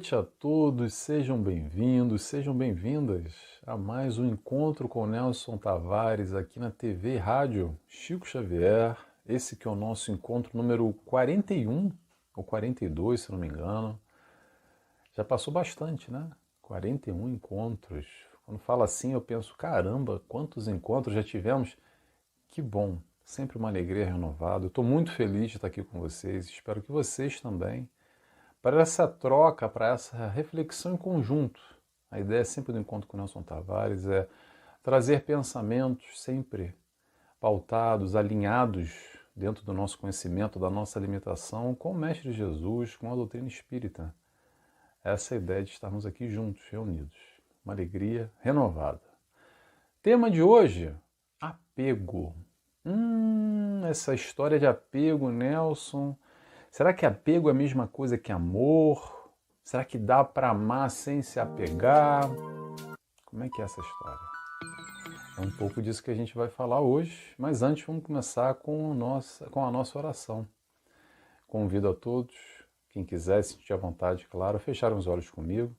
noite a todos, sejam bem-vindos, sejam bem-vindas a mais um encontro com Nelson Tavares aqui na TV e Rádio Chico Xavier. Esse que é o nosso encontro número 41, ou 42, se não me engano. Já passou bastante, né? 41 encontros. Quando fala assim eu penso, caramba, quantos encontros já tivemos? Que bom, sempre uma alegria renovada. Eu estou muito feliz de estar aqui com vocês, espero que vocês também. Para essa troca, para essa reflexão em conjunto. A ideia sempre do encontro com Nelson Tavares é trazer pensamentos sempre pautados, alinhados dentro do nosso conhecimento, da nossa limitação, com o Mestre Jesus, com a doutrina espírita. Essa é a ideia de estarmos aqui juntos, reunidos. Uma alegria renovada. Tema de hoje, apego. Essa história de apego, Nelson. Será que apego é a mesma coisa que amor? Será que dá para amar sem se apegar? Como é que é essa história? É um pouco disso que a gente vai falar hoje, mas antes vamos começar com a nossa oração. Convido a todos, quem quiser, se sentir à vontade, claro, a fechar os olhos comigo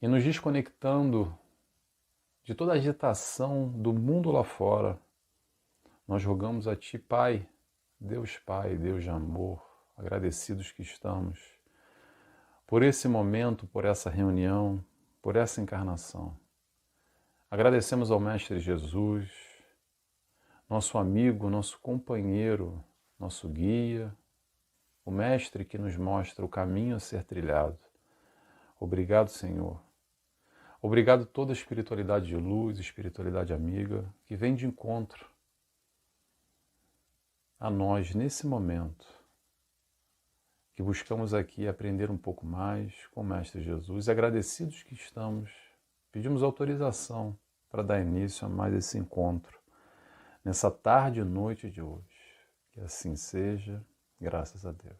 e nos desconectando de toda a agitação do mundo lá fora. Nós rogamos a Ti, Pai, Deus de amor, agradecidos que estamos por esse momento, por essa reunião, por essa encarnação. Agradecemos ao Mestre Jesus, nosso amigo, nosso companheiro, nosso guia, o Mestre que nos mostra o caminho a ser trilhado. Obrigado, Senhor. Obrigado toda a espiritualidade de luz, espiritualidade amiga, que vem de encontro a nós nesse momento, que buscamos aqui aprender um pouco mais com o Mestre Jesus. Agradecidos que estamos, pedimos autorização para dar início a mais esse encontro, nessa tarde e noite de hoje. Que assim seja, graças a Deus.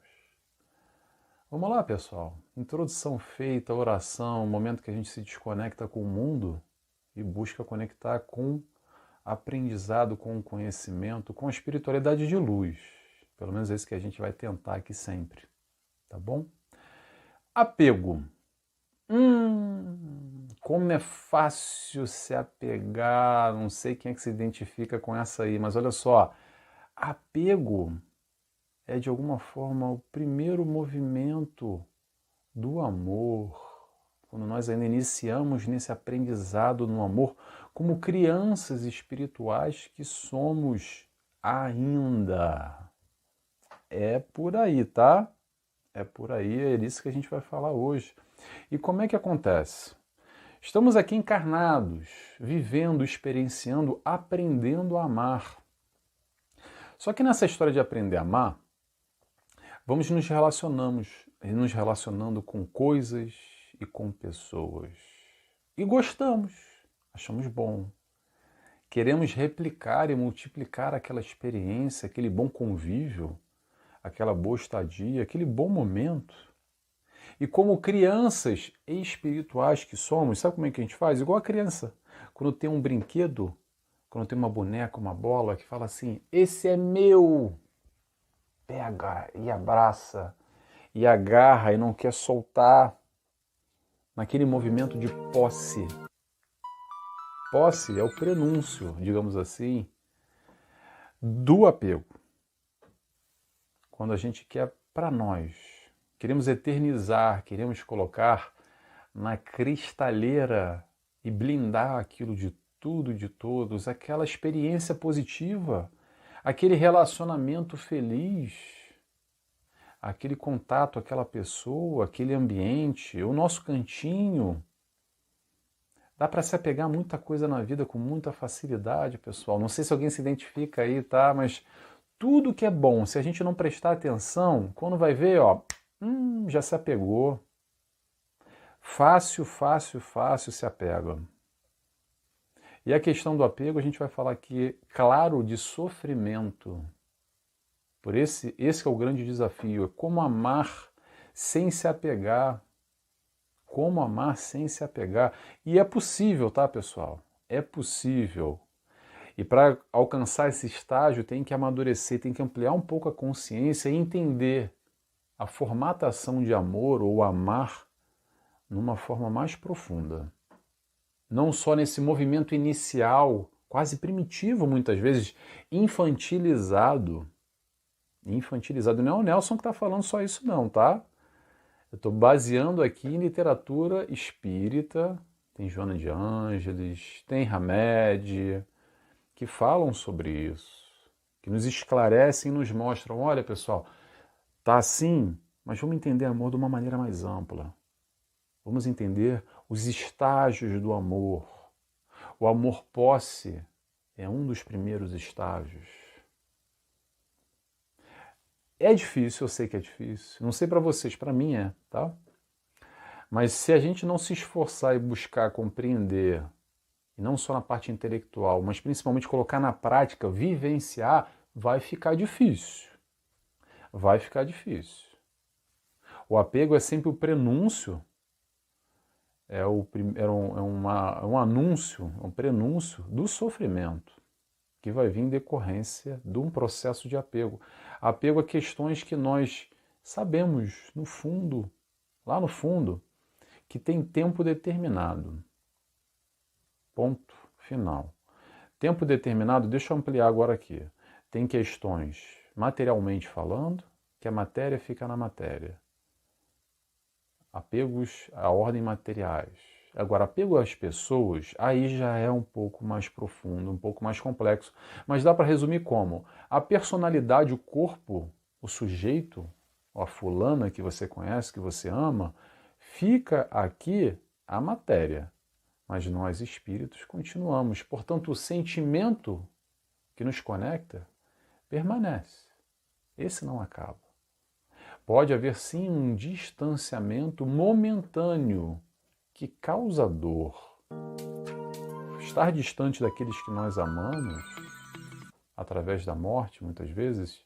Vamos lá, pessoal. Introdução feita, oração, momento que a gente se desconecta com o mundo e busca conectar com aprendizado, com o conhecimento, com a espiritualidade de luz. Pelo menos é isso que a gente vai tentar aqui sempre. Tá bom? Apego. Como é fácil se apegar. Não sei quem é que se identifica com essa aí, mas olha só. Apego é de alguma forma o primeiro movimento do amor. Quando nós ainda iniciamos nesse aprendizado no amor, como crianças espirituais que somos ainda. É por aí, tá? É por aí, é disso que a gente vai falar hoje. E como é que acontece? Estamos aqui encarnados, vivendo, experienciando, aprendendo a amar. Só que nessa história de aprender a amar, vamos nos relacionando com coisas e com pessoas. E gostamos, achamos bom. Queremos replicar e multiplicar aquela experiência, aquele bom convívio, aquela boa estadia, aquele bom momento. E como crianças espirituais que somos, sabe como é que a gente faz? Igual a criança. Quando tem um brinquedo, quando tem uma boneca, uma bola, que fala assim, esse é meu. Pega e abraça, e agarra e não quer soltar. Naquele movimento de posse. Posse é o prenúncio, digamos assim, do apego. Quando a gente quer para nós, queremos eternizar, queremos colocar na cristaleira e blindar aquilo de tudo e de todos, aquela experiência positiva, aquele relacionamento feliz, aquele contato, aquela pessoa, aquele ambiente, o nosso cantinho. Dá para se apegar a muita coisa na vida com muita facilidade, pessoal. Não sei se alguém se identifica aí, tá? Mas tudo que é bom, se a gente não prestar atenção, quando vai ver, ó, já se apegou. Fácil se apega. E a questão do apego, a gente vai falar aqui, claro, de sofrimento. Por esse é o grande desafio, é como amar sem se apegar. Como amar sem se apegar. E é possível, tá, pessoal? É possível. E para alcançar esse estágio tem que amadurecer, tem que ampliar um pouco a consciência e entender a formatação de amor ou amar numa forma mais profunda. Não só nesse movimento inicial, quase primitivo muitas vezes, infantilizado. Infantilizado. Não é o Nelson que está falando só isso não, tá? Eu estou baseando aqui em literatura espírita, tem Joana de Ângeles, tem Hamed, que falam sobre isso, que nos esclarecem e nos mostram, olha pessoal, tá assim, mas vamos entender amor de uma maneira mais ampla. Vamos entender os estágios do amor. O amor-posse é um dos primeiros estágios. É difícil, eu sei que é difícil. Não sei para vocês, para mim é, tá? Mas se a gente não se esforçar e buscar compreender, e não só na parte intelectual, mas principalmente colocar na prática, vivenciar, vai ficar difícil. Vai ficar difícil. O apego é sempre o prenúncio, é um anúncio, um prenúncio do sofrimento, que vai vir em decorrência de um processo de apego. Apego a questões que nós sabemos, no fundo, lá no fundo, que tem tempo determinado. Ponto final. Tempo determinado, deixa eu ampliar agora aqui. Tem questões, materialmente falando, que a matéria fica na matéria. Apegos à ordem materiais. Agora, apego às pessoas, aí já é um pouco mais profundo, um pouco mais complexo. Mas dá para resumir como? A personalidade, o corpo, o sujeito, a fulana que você conhece, que você ama, fica aqui a matéria. Mas nós, espíritos, continuamos. Portanto, o sentimento que nos conecta permanece. Esse não acaba. Pode haver sim um distanciamento momentâneo que causa dor. Estar distante daqueles que nós amamos, através da morte, muitas vezes,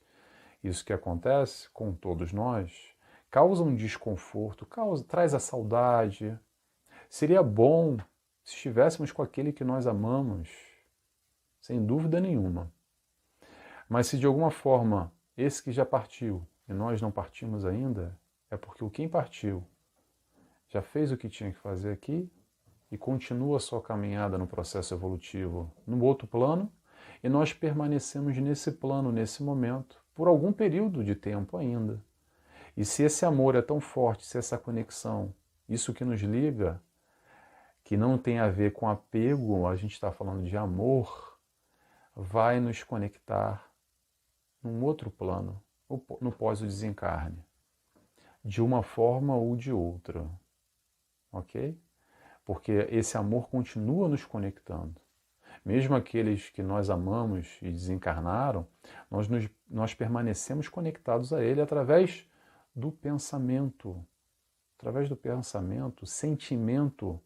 isso que acontece com todos nós, causa um desconforto, traz a saudade. Seria bom se estivéssemos com aquele que nós amamos, sem dúvida nenhuma. Mas se de alguma forma esse que já partiu e nós não partimos ainda, é porque o quem partiu já fez o que tinha que fazer aqui e continua a sua caminhada no processo evolutivo no outro plano, e nós permanecemos nesse plano, nesse momento, por algum período de tempo ainda. E se esse amor é tão forte, se essa conexão, isso que nos liga, que não tem a ver com apego, a gente está falando de amor, vai nos conectar num outro plano, no pós-desencarne, de uma forma ou de outra, ok? Porque esse amor continua nos conectando. Mesmo aqueles que nós amamos e desencarnaram, nós permanecemos conectados a ele através do pensamento, sentimento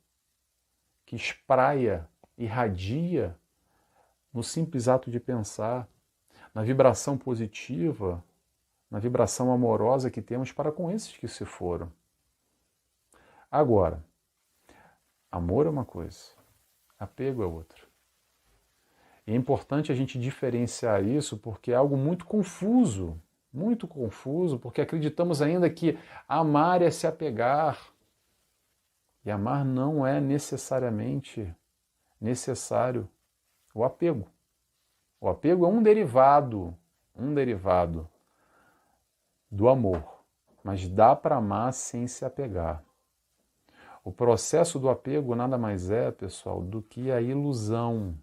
que espraia, irradia no simples ato de pensar, na vibração positiva, na vibração amorosa que temos para com esses que se foram. Agora, amor é uma coisa, apego é outra. E é importante a gente diferenciar isso porque é algo muito confuso, porque acreditamos ainda que amar é se apegar. E amar não é necessariamente necessário o apego. O apego é um derivado do amor, mas dá para amar sem se apegar. O processo do apego nada mais é, pessoal, do que a ilusão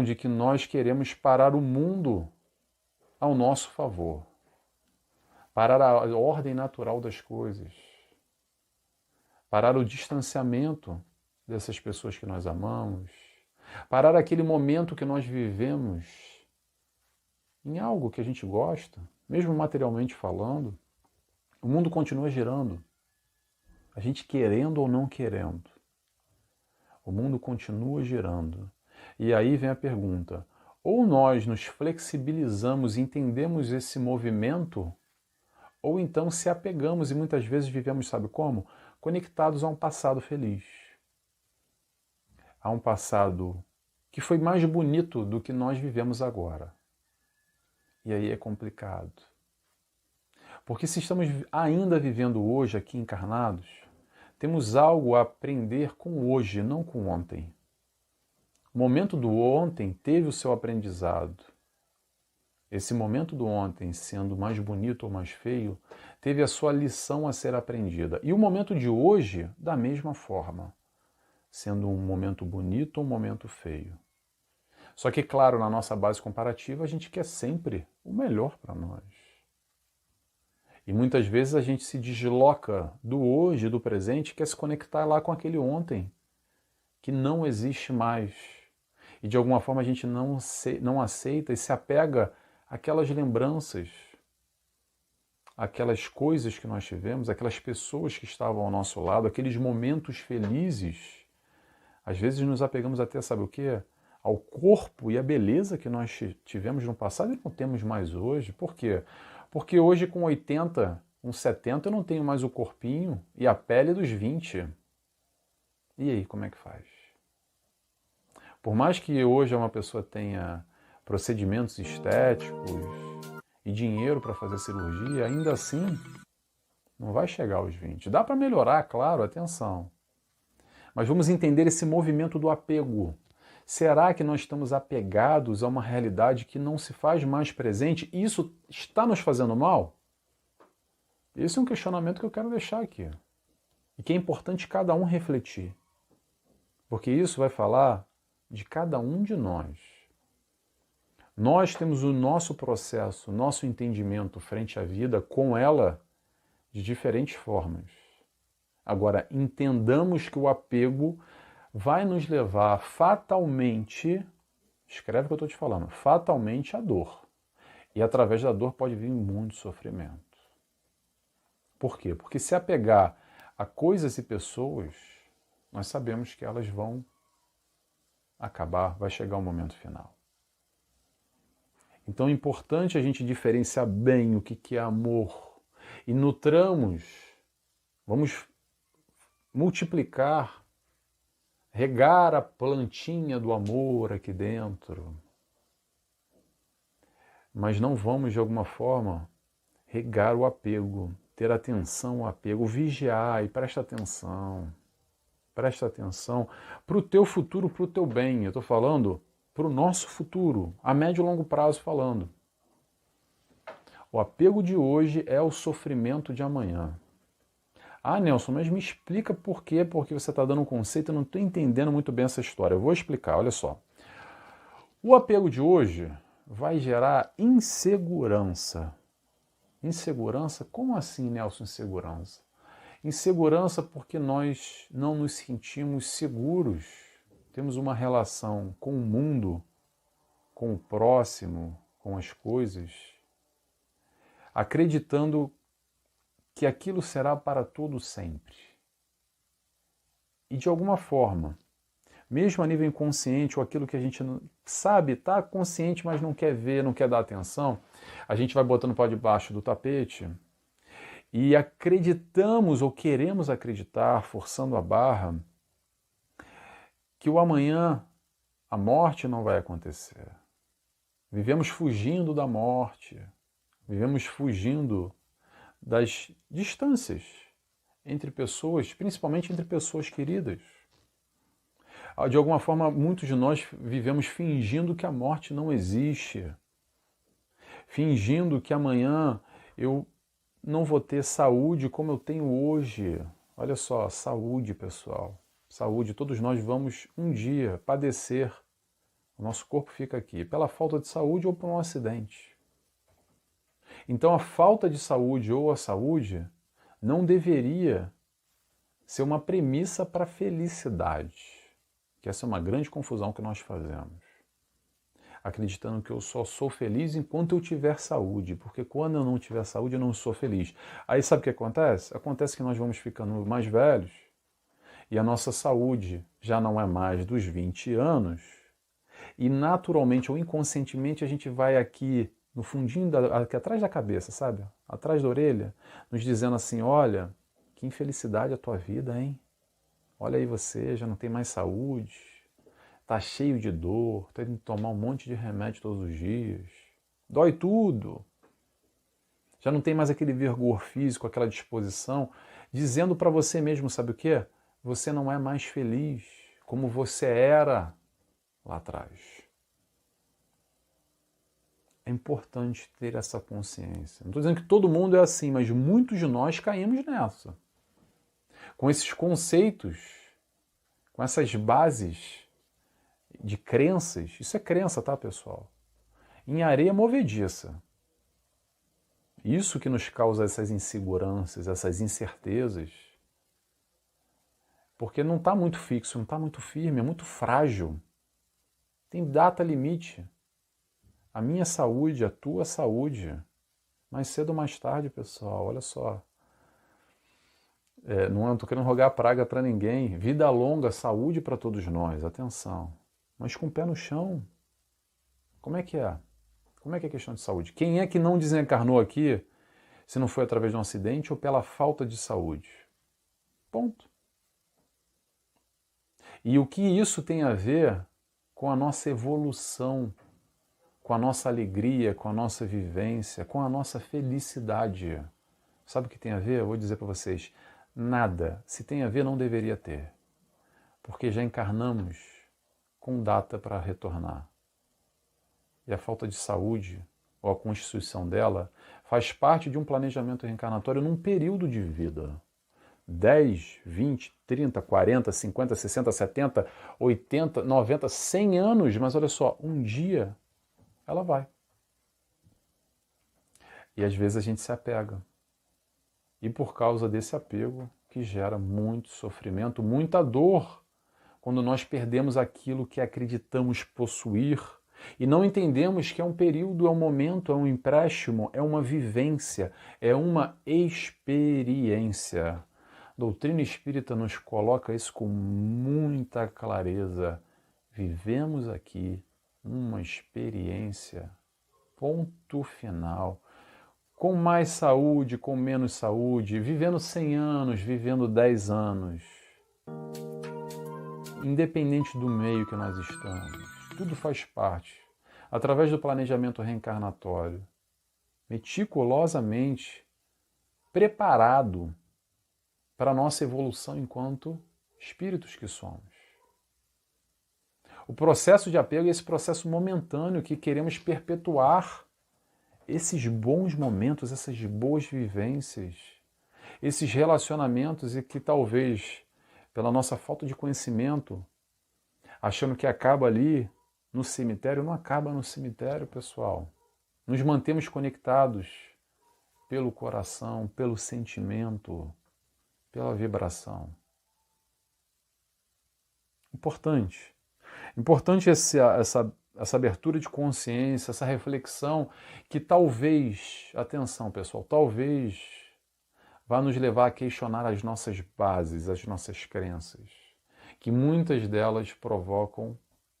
de que nós queremos parar o mundo ao nosso favor, parar a ordem natural das coisas, parar o distanciamento dessas pessoas que nós amamos, parar aquele momento que nós vivemos em algo que a gente gosta, mesmo materialmente falando. O mundo continua girando, a gente querendo ou não querendo. O mundo continua girando. E aí vem a pergunta, ou nós nos flexibilizamos e entendemos esse movimento, ou então se apegamos e muitas vezes vivemos, sabe como? Conectados a um passado feliz. A um passado que foi mais bonito do que nós vivemos agora. E aí é complicado. Porque se estamos ainda vivendo hoje aqui encarnados, Temos algo a aprender com hoje, não com ontem. O momento do ontem teve o seu aprendizado. Esse momento do ontem, sendo mais bonito ou mais feio, teve a sua lição a ser aprendida. E o momento de hoje, da mesma forma, sendo um momento bonito ou um momento feio. Só que, claro, na nossa base comparativa, a gente quer sempre o melhor para nós. E muitas vezes a gente se desloca do hoje, do presente, quer se conectar lá com aquele ontem, que não existe mais. E de alguma forma a gente não aceita e se apega àquelas lembranças, aquelas coisas que nós tivemos, aquelas pessoas que estavam ao nosso lado, aqueles momentos felizes. Às vezes nos apegamos até, sabe o quê? Ao corpo e à beleza que nós tivemos no passado e não temos mais hoje. Por quê? Porque hoje com 80, com 70 eu não tenho mais o corpinho e a pele dos 20. E aí, como é que faz? Por mais que hoje uma pessoa tenha procedimentos estéticos e dinheiro para fazer cirurgia, ainda assim não vai chegar aos 20. Dá para melhorar, claro, atenção. Mas vamos entender esse movimento do apego. Será que nós estamos apegados a uma realidade que não se faz mais presente e isso está nos fazendo mal? Esse é um questionamento que eu quero deixar aqui. E que é importante cada um refletir. Porque isso vai falar de cada um de nós. Nós temos o nosso processo, o nosso entendimento frente à vida com ela de diferentes formas. Agora, entendamos que o apego vai nos levar fatalmente, escreve o que eu estou te falando, fatalmente à dor. E através da dor pode vir muito sofrimento. Por quê? Porque se apegar a coisas e pessoas, nós sabemos que elas vão acabar, vai chegar o momento final. Então é importante a gente diferenciar bem o que é amor. E nutramos, vamos multiplicar, regar a plantinha do amor aqui dentro. Mas não vamos, de alguma forma, regar o apego, ter atenção ao apego, vigiar e presta atenção para o teu futuro, para o teu bem. Eu estou falando para o nosso futuro, a médio e longo prazo falando. O apego de hoje é o sofrimento de amanhã. Ah, Nelson, mas me explica por quê? Porque você está dando um conceito, eu não estou entendendo muito bem essa história. Eu vou explicar, olha só. O apego de hoje vai gerar insegurança. Insegurança? Como assim, Nelson, insegurança? Insegurança porque nós não nos sentimos seguros. Temos uma relação com o mundo, com o próximo, com as coisas, acreditando que aquilo será para todo sempre. E de alguma forma, mesmo a nível inconsciente, ou aquilo que a gente não sabe, está consciente, mas não quer ver, não quer dar atenção, a gente vai botando para debaixo do tapete e acreditamos ou queremos acreditar, forçando a barra, que o amanhã, a morte não vai acontecer. Vivemos fugindo da morte, vivemos fugindo das distâncias entre pessoas, principalmente entre pessoas queridas. De alguma forma, muitos de nós vivemos fingindo que a morte não existe, fingindo que amanhã eu não vou ter saúde como eu tenho hoje. Olha só, saúde, pessoal. Saúde, todos nós vamos um dia padecer. O nosso corpo fica aqui pela falta de saúde ou por um acidente. Então a falta de saúde ou a saúde não deveria ser uma premissa para a felicidade. Que essa é uma grande confusão que nós fazemos. Acreditando que eu só sou feliz enquanto eu tiver saúde, porque quando eu não tiver saúde eu não sou feliz. Aí sabe o que acontece? Acontece que nós vamos ficando mais velhos e a nossa saúde já não é mais dos 20 anos e naturalmente ou inconscientemente a gente vai aqui no fundinho, aqui atrás da cabeça, sabe? Atrás da orelha, nos dizendo assim, olha, que infelicidade a tua vida, hein? Olha aí você, já não tem mais saúde, tá cheio de dor, tem que tomar um monte de remédio todos os dias, dói tudo. Já não tem mais aquele vigor físico, aquela disposição. dizendo para você mesmo, sabe o quê? Você não é mais feliz como você era lá atrás. É importante ter essa consciência. Não estou dizendo que todo mundo é assim, mas muitos de nós caímos nessa. Com esses conceitos, com essas bases de crenças, isso é crença, tá, pessoal? Em areia movediça. Isso que nos causa essas inseguranças, essas incertezas, porque não está muito fixo, não está muito firme, é muito frágil. Tem data limite. A minha saúde, a tua saúde. Mais cedo ou mais tarde, pessoal, olha só. Não estou querendo rogar praga para ninguém. Vida longa, saúde para todos nós, atenção. Mas com o pé no chão. Como é que é? Como é que é a questão de saúde? Quem é que não desencarnou aqui se não foi através de um acidente ou pela falta de saúde? Ponto. E o que isso tem a ver com a nossa evolução, com a nossa alegria, com a nossa vivência, com a nossa felicidade? Sabe o que tem a ver? Eu vou dizer para vocês, nada. Se tem a ver, não deveria ter. Porque já encarnamos com data para retornar. E a falta de saúde, ou a constituição dela, faz parte de um planejamento reencarnatório num período de vida. 10, 20, 30, 40, 50, 60, 70, 80, 90, 100 anos, mas olha só, um dia ela vai. E às vezes a gente se apega. E por causa desse apego que gera muito sofrimento, muita dor, quando nós perdemos aquilo que acreditamos possuir e não entendemos que é um período, é um momento, é um empréstimo, é uma vivência, é uma experiência. A doutrina espírita nos coloca isso com muita clareza. Vivemos aqui uma experiência, ponto final. Com mais saúde, com menos saúde, vivendo 100 anos, vivendo 10 anos. Independente do meio que nós estamos, tudo faz parte. Através do planejamento reencarnatório, meticulosamente preparado para a nossa evolução enquanto espíritos que somos. O processo de apego é esse processo momentâneo que queremos perpetuar esses bons momentos, essas boas vivências, esses relacionamentos e que talvez, pela nossa falta de conhecimento, achando que acaba ali no cemitério, não acaba no cemitério, pessoal. Nos mantemos conectados pelo coração, pelo sentimento, pela vibração. Importante. Importante essa abertura de consciência, essa reflexão que talvez, atenção pessoal, talvez vá nos levar a questionar as nossas bases, as nossas crenças, que muitas delas provocam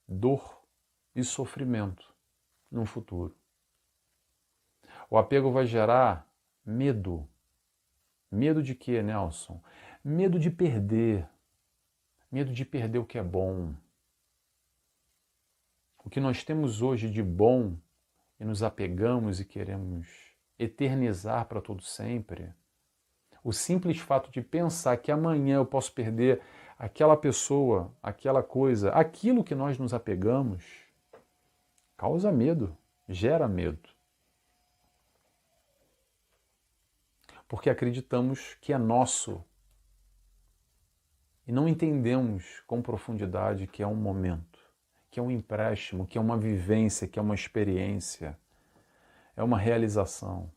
dor e sofrimento no futuro. O apego vai gerar medo. Medo de quê, Nelson? Medo de perder. Medo de perder o que é bom. O que nós temos hoje de bom e nos apegamos e queremos eternizar para todo sempre, o simples fato de pensar que amanhã eu posso perder aquela pessoa, aquela coisa, aquilo que nós nos apegamos, causa medo, gera medo. Porque acreditamos que é nosso e não entendemos com profundidade que é um momento, que é um empréstimo, que é uma vivência, que é uma experiência, é uma realização.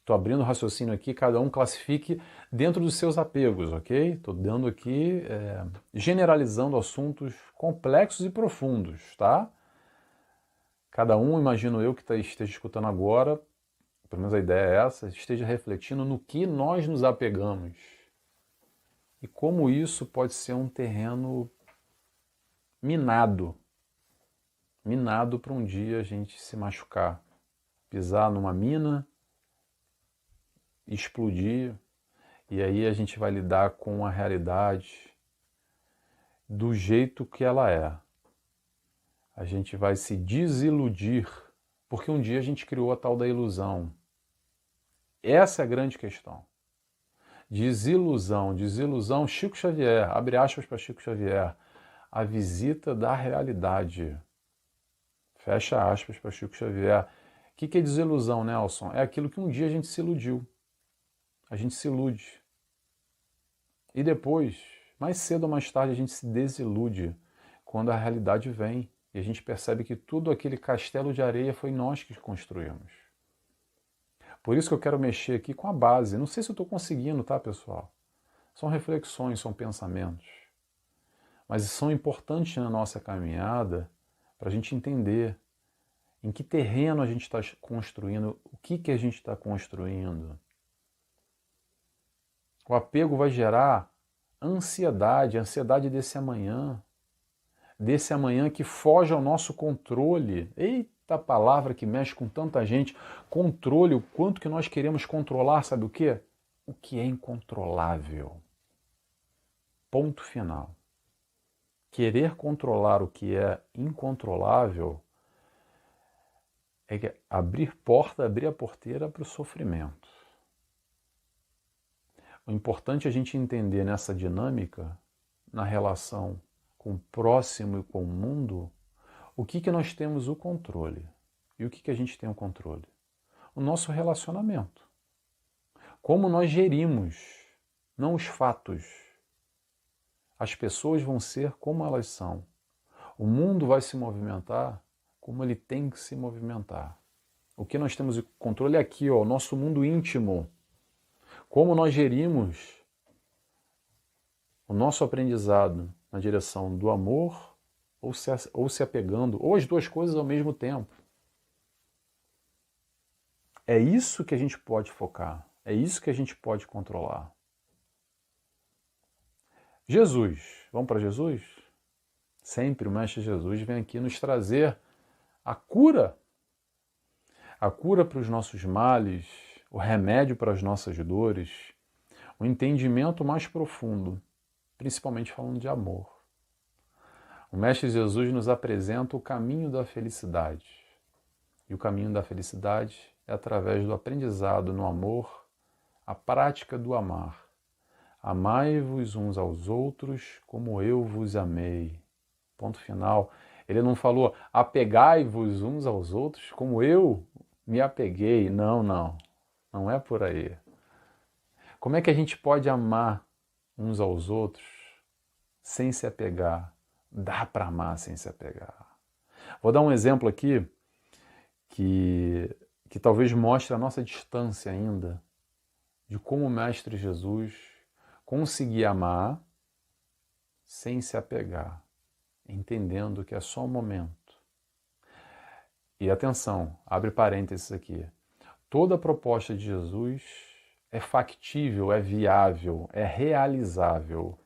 Estou abrindo o raciocínio aqui, cada um classifique dentro dos seus apegos, ok? Estou dando aqui, generalizando assuntos complexos e profundos, tá? Cada um, imagino eu, que esteja escutando agora, pelo menos a ideia é essa, esteja refletindo no que nós nos apegamos. E como isso pode ser um terreno minado. Minado para um dia a gente se machucar. Pisar numa mina, explodir, e aí a gente vai lidar com a realidade do jeito que ela é. A gente vai se desiludir, porque um dia a gente criou a tal da ilusão. Essa é a grande questão. Desilusão, desilusão, Chico Xavier, abre aspas para Chico Xavier, a visita da realidade. Fecha aspas para Chico Xavier. O que é desilusão, Nelson? É aquilo que um dia a gente se iludiu. A gente se ilude. E depois, mais cedo ou mais tarde, a gente se desilude quando a realidade vem e a gente percebe que tudo aquele castelo de areia foi nós que construímos. Por isso que eu quero mexer aqui com a base. Não sei se eu estou conseguindo, tá, pessoal? São reflexões, são pensamentos. Mas são importantes na nossa caminhada para a gente entender em que terreno a gente está construindo, o que a gente está construindo. O apego vai gerar ansiedade, ansiedade desse amanhã que foge ao nosso controle. Eita palavra que mexe com tanta gente. Controle, o quanto que nós queremos controlar, sabe o quê? O que é incontrolável. Ponto final. Querer controlar o que é incontrolável é abrir a porteira para o sofrimento. O importante é a gente entender nessa dinâmica, na relação com o próximo e com o mundo, o que nós temos o controle. E o que a gente tem o controle? O nosso relacionamento. Como nós gerimos, não os fatos. As pessoas vão ser como elas são. O mundo vai se movimentar como ele tem que se movimentar. O que nós temos o controle é aqui, ó, o nosso mundo íntimo. Como nós gerimos o nosso aprendizado na direção do amor ou se apegando, ou as duas coisas ao mesmo tempo. É isso que a gente pode focar, é isso que a gente pode controlar. Jesus, vamos para Jesus? Sempre o Mestre Jesus vem aqui nos trazer a cura para os nossos males, o remédio para as nossas dores, o entendimento mais profundo, principalmente falando de amor. O Mestre Jesus nos apresenta o caminho da felicidade. E o caminho da felicidade é através do aprendizado no amor, a prática do amar. Amai-vos uns aos outros como eu vos amei. Ponto final. Ele não falou apegai-vos uns aos outros como eu me apeguei. Não, não. Não é por aí. Como é que a gente pode amar uns aos outros sem se apegar? Dá para amar sem se apegar. Vou dar um exemplo aqui que talvez mostre a nossa distância ainda de como o Mestre Jesus conseguia amar sem se apegar, entendendo que é só um momento. E atenção, abre parênteses aqui. Toda proposta de Jesus é factível, é viável, é realizável.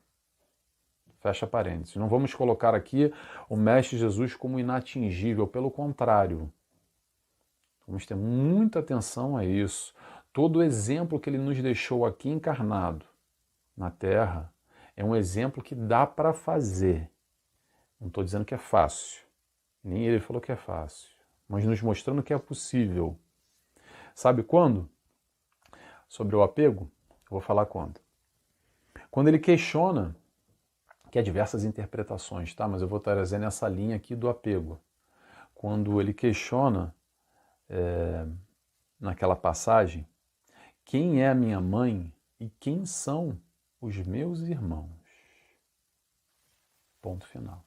Fecha parênteses. Não vamos colocar aqui o Mestre Jesus como inatingível, pelo contrário. Vamos ter muita atenção a isso. Todo o exemplo que ele nos deixou aqui encarnado na Terra é um exemplo que dá para fazer. Não estou dizendo que é fácil. Nem ele falou que é fácil. Mas nos mostrando que é possível. Sabe quando? Sobre o apego? Eu vou falar quando. Quando ele questiona, que há diversas interpretações, tá? Mas eu vou trazer nessa linha aqui do apego. Quando ele questiona, naquela passagem, quem é a minha mãe e quem são os meus irmãos? Ponto final.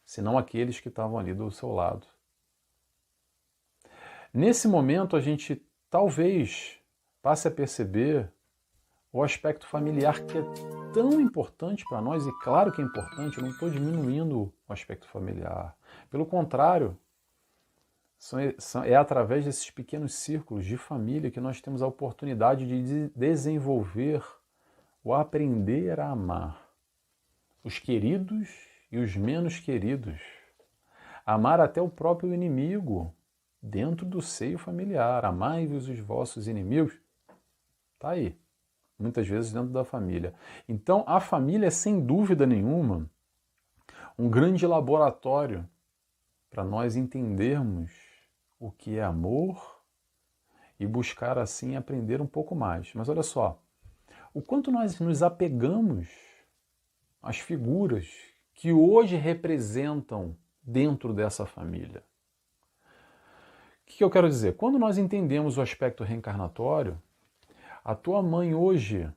Senão aqueles que estavam ali do seu lado. Nesse momento a gente talvez passe a perceber o aspecto familiar que é tão importante para nós, e claro que é importante, eu não estou diminuindo o aspecto familiar. Pelo contrário, é através desses pequenos círculos de família que nós temos a oportunidade de desenvolver o aprender a amar os queridos e os menos queridos. Amar até o próprio inimigo dentro do seio familiar. Amai-vos os vossos inimigos. Está aí. Muitas vezes dentro da família. Então, a família é, sem dúvida nenhuma, um grande laboratório para nós entendermos o que é amor e buscar, assim, aprender um pouco mais. Mas olha só, o quanto nós nos apegamos às figuras que hoje representam dentro dessa família. O que eu quero dizer? Quando nós entendemos o aspecto reencarnatório, a tua mãe hoje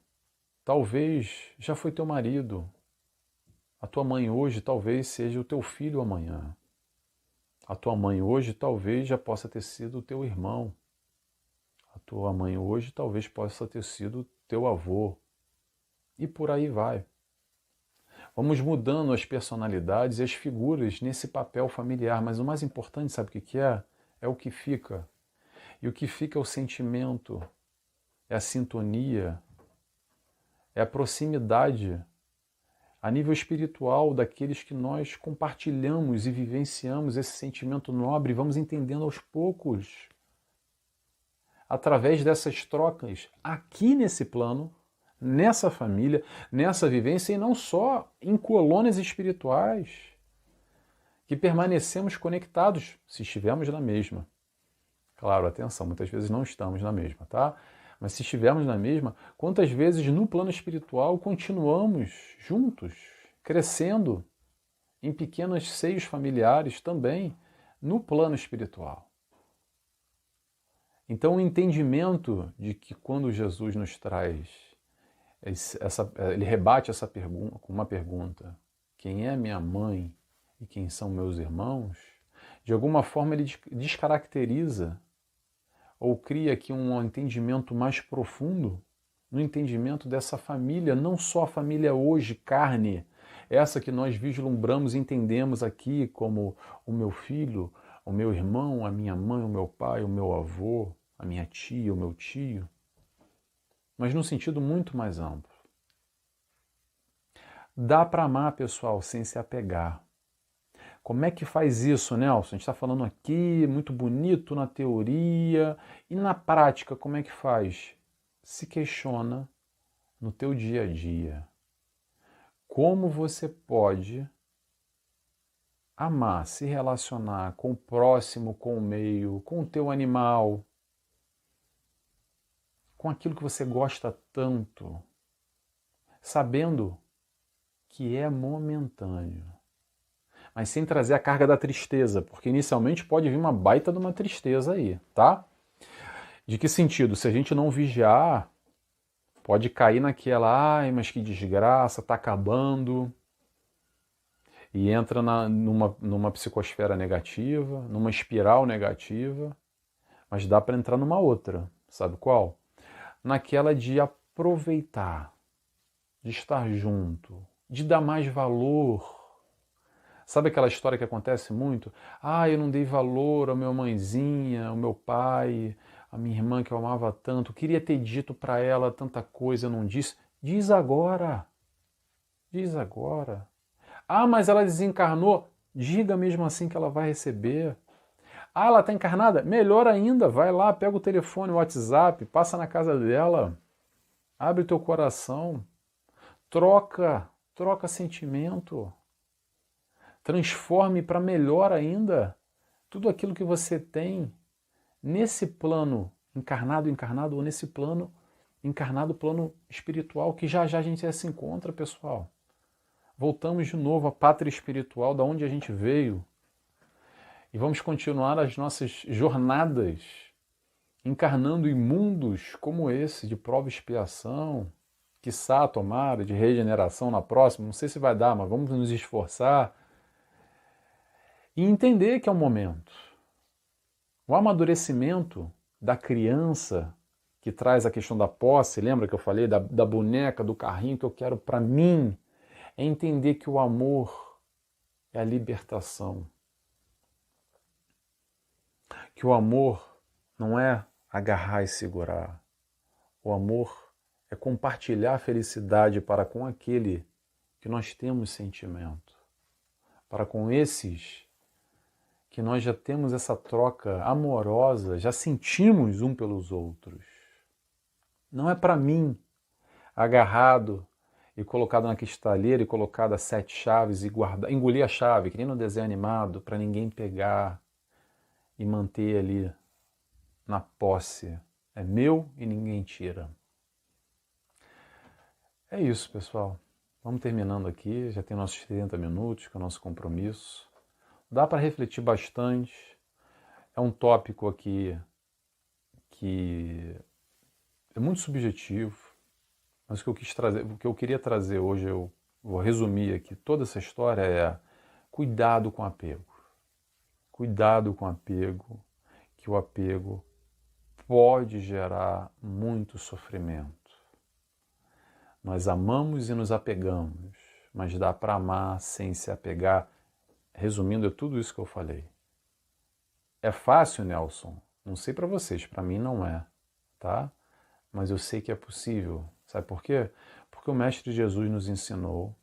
talvez já foi teu marido. A tua mãe hoje talvez seja o teu filho amanhã. A tua mãe hoje talvez já possa ter sido o teu irmão. A tua mãe hoje talvez possa ter sido o teu avô. E por aí vai. Vamos mudando as personalidades e as figuras nesse papel familiar, mas o mais importante, sabe o que é? É o que fica. E o que fica é o sentimento, é a sintonia, é a proximidade a nível espiritual daqueles que nós compartilhamos e vivenciamos esse sentimento nobre e vamos entendendo aos poucos, através dessas trocas, aqui nesse plano, nessa família, nessa vivência, e não só em colônias espirituais, que permanecemos conectados, se estivermos na mesma. Claro, atenção, muitas vezes não estamos na mesma, tá? Mas se estivermos na mesma, quantas vezes no plano espiritual continuamos juntos, crescendo em pequenos seios familiares também no plano espiritual. Então o entendimento de que quando Jesus nos traz, ele rebate essa pergunta com uma pergunta, quem é minha mãe e quem são meus irmãos, de alguma forma ele descaracteriza ou cria aqui um entendimento mais profundo no entendimento dessa família, não só a família hoje, carne, essa que nós vislumbramos e entendemos aqui como o meu filho, o meu irmão, a minha mãe, o meu pai, o meu avô, a minha tia, o meu tio, mas num sentido muito mais amplo. Dá para amar, pessoal, sem se apegar. Como é que faz isso, Nelson? A gente está falando aqui, muito bonito na teoria, e na prática, como é que faz? Se questiona no teu dia a dia. Como você pode amar, se relacionar com o próximo, com o meio, com o teu animal, com aquilo que você gosta tanto, sabendo que é momentâneo. Mas sem trazer a carga da tristeza, porque inicialmente pode vir uma baita de uma tristeza aí, tá? De que sentido? Se a gente não vigiar, pode cair naquela, ai, mas que desgraça, tá acabando, e entra numa psicosfera negativa, numa espiral negativa, mas dá para entrar numa outra, sabe qual? Naquela de aproveitar, de estar junto, de dar mais valor. Sabe aquela história que acontece muito? Ah, eu não dei valor à minha mãezinha, ao meu pai, à minha irmã que eu amava tanto, queria ter dito para ela tanta coisa, eu não disse. Diz agora. Diz agora. Ah, mas ela desencarnou. Diga mesmo assim que ela vai receber. Ah, ela está encarnada? Melhor ainda, vai lá, pega o telefone, o WhatsApp, passa na casa dela, abre o teu coração, troca sentimento. Transforme para melhor ainda tudo aquilo que você tem nesse plano encarnado ou nesse plano encarnado, plano espiritual, que já a gente já se encontra, pessoal. Voltamos de novo à pátria espiritual, da onde a gente veio, e vamos continuar as nossas jornadas encarnando em mundos como esse, de prova e expiação, quiçá tomara, de regeneração na próxima, não sei se vai dar, mas vamos nos esforçar e entender que é um momento. O amadurecimento da criança que traz a questão da posse, lembra que eu falei da boneca, do carrinho que eu quero para mim, é entender que o amor é a libertação. Que o amor não é agarrar e segurar. O amor é compartilhar a felicidade para com aquele que nós temos sentimento, para com esses que nós já temos essa troca amorosa, já sentimos um pelos outros. Não é para mim, agarrado e colocado na cristaleira e colocado a 7 chaves e engolir a chave, que nem no desenho animado, para ninguém pegar e manter ali na posse. É meu e ninguém tira. É isso, pessoal. Vamos terminando aqui, já tem nossos 30 minutos, que é o nosso compromisso. Dá para refletir bastante. É um tópico aqui que é muito subjetivo, mas o que eu quis trazer, o que eu queria trazer hoje, eu vou resumir aqui toda essa história é cuidado com apego. Cuidado com apego, que o apego pode gerar muito sofrimento. Nós amamos e nos apegamos, mas dá para amar sem se apegar. Resumindo, é tudo isso que eu falei. É fácil, Nelson? Não sei para vocês, para mim não é, tá? Mas eu sei que é possível. Sabe por quê? Porque o Mestre Jesus nos ensinou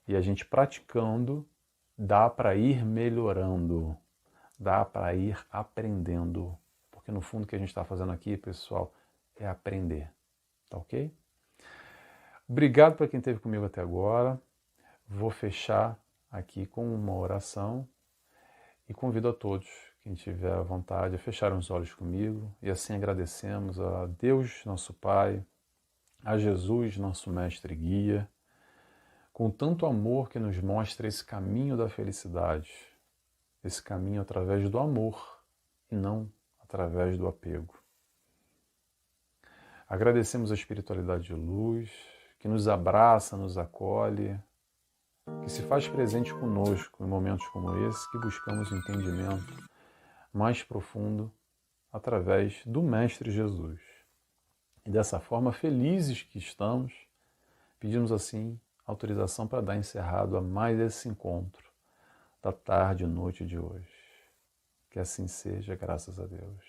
e a gente praticando dá para ir melhorando, dá para ir aprendendo. Porque no fundo o que a gente está fazendo aqui, pessoal, é aprender, tá ok? Obrigado para quem esteve comigo até agora. Vou fechar aqui com uma oração e convido a todos, quem tiver a vontade, a fechar os olhos comigo e assim agradecemos a Deus, nosso Pai, a Jesus, nosso Mestre e Guia, com tanto amor que nos mostra esse caminho da felicidade, esse caminho através do amor e não através do apego. Agradecemos a espiritualidade de luz, que nos abraça, nos acolhe, que se faz presente conosco em momentos como esse, que buscamos o entendimento mais profundo através do Mestre Jesus. E dessa forma, felizes que estamos, pedimos assim autorização para dar encerrado a mais esse encontro da tarde e noite de hoje. Que assim seja, graças a Deus.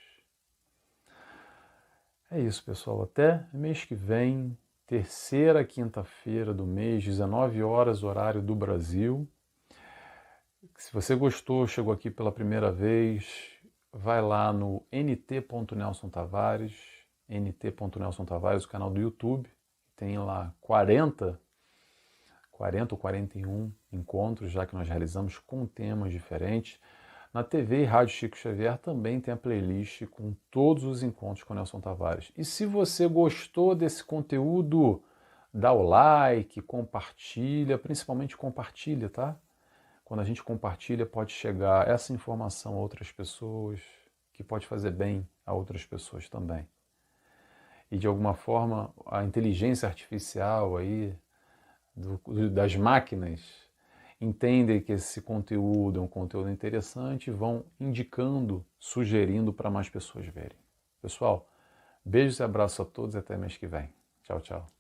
É isso, pessoal. Até mês que vem, terceira quinta-feira do mês, 19 horas, horário do Brasil. Se você gostou, chegou aqui pela primeira vez, vai lá no nt.nelsonTavares, nt.nelsonTavares, o canal do YouTube. Tem lá 40 ou 41 encontros já que nós realizamos com temas diferentes. Na TV e Rádio Chico Xavier também tem a playlist com todos os encontros com Nelson Tavares. E se você gostou desse conteúdo, dá o like, compartilha, principalmente compartilha, tá? Quando a gente compartilha, pode chegar essa informação a outras pessoas, que pode fazer bem a outras pessoas também. E de alguma forma, a inteligência artificial aí, das máquinas, entendem que esse conteúdo é um conteúdo interessante e vão indicando, sugerindo para mais pessoas verem. Pessoal, beijos e abraços a todos e até mês que vem. Tchau, tchau.